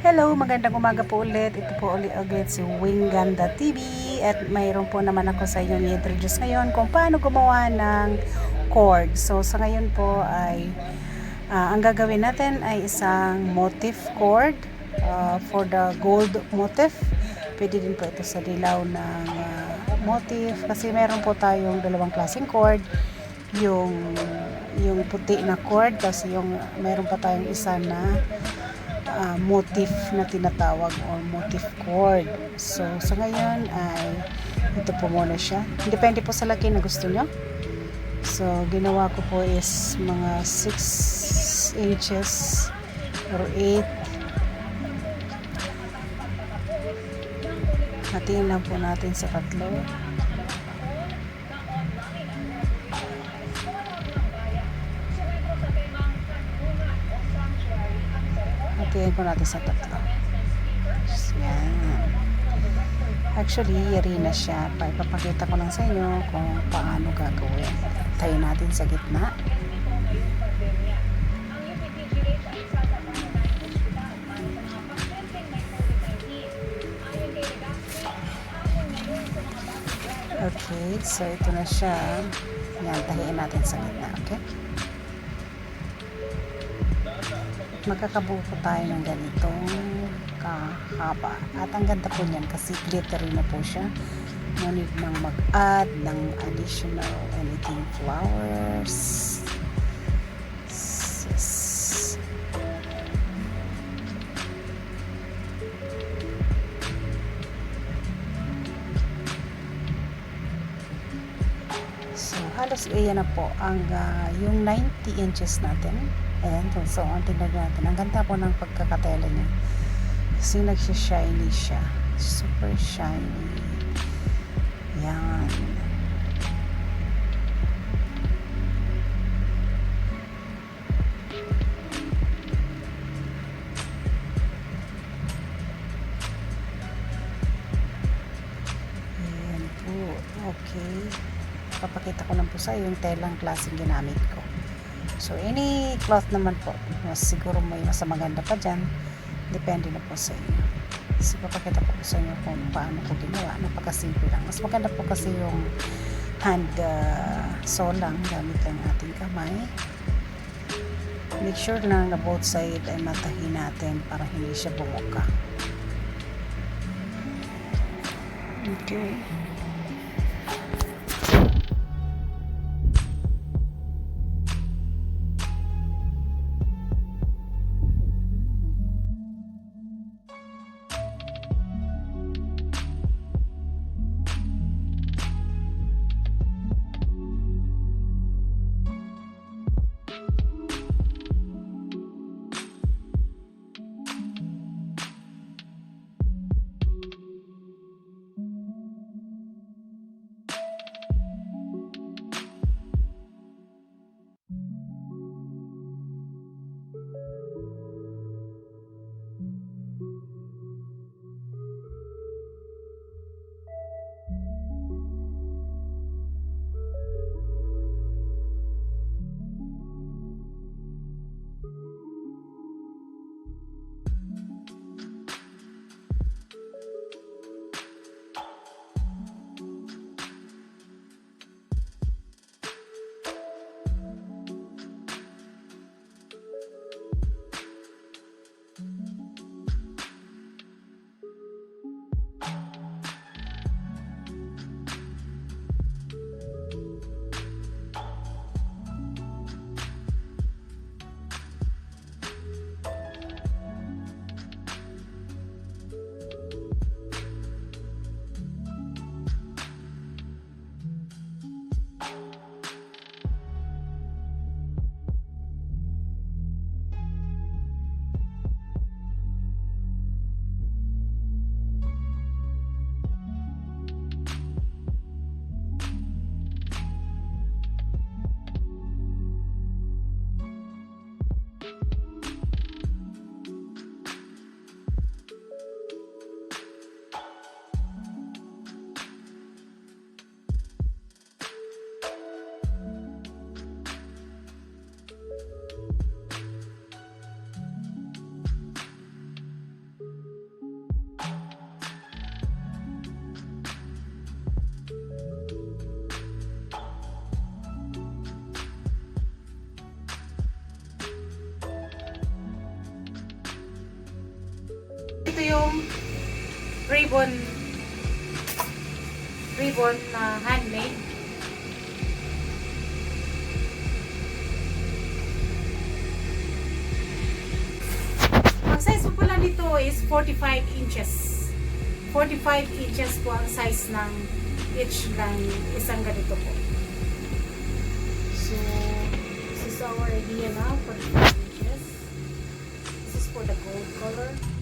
Hello, magandang umaga po ulit. Ito po ulit si Wingganda TV at mayroon po naman ako sa inyo i-introduce ngayon kung paano gumawa ng cord. So sa ngayon po ay ang gagawin natin ay isang motif cord for the gold motif. Pwede din po ito sa dilaw ng motif kasi meron po tayong dalawang klaseng cord. Yung puti na cord kasi yung meron pa tayong isa na motif na tinatawag or motif cord. So sa ngayon ay ito po muna siya. Depende po sa laki na gusto nyo. So ginawa ko po is mga 6 inches or 8. Hatiin lang po natin sa tatlo. Hatiin po natin sa tatlo. Yan. Actually, yari na siya. Ipapakita ko lang sa inyo kung paano gagawin. Tayo natin sa gitna. Okay, so ito na siya. Yan, tahiin natin sa gitna. Okay? Magkakabuo po tayo ng ganitong kahaba. At ang ganda po niyan kasi glittery na po siya. No need nang mag-add ng additional anything flowers. So halos iyan na po ang yung 90 inches natin. Ayan, so tingnan natin. Ang ganda po ng pagkakatela niya. Kasi nagsishiny siya. Super shiny. Yan. Ayan po. Okay. Papakita ko lang po sa iyo yung telang klaseng ginamit ko. So, any cloth naman po. Mas siguro may mas maganda pa dyan. Depende na po sa inyo. So, papakita po sa inyo kung paano ko ginawa. Napakasimple lang. Mas maganda po kasi yung hand sew lang. Gamit lang ating kamay. Make sure na both side ay matahin natin para hindi siya bumuka. Okay. ito yung ribbon na handmade. Ang size po pala nito is 45 inches. 45 inches po ang size ng each ng isang ganito po. So, this is our idea now, 45 inches. This is for the gold color.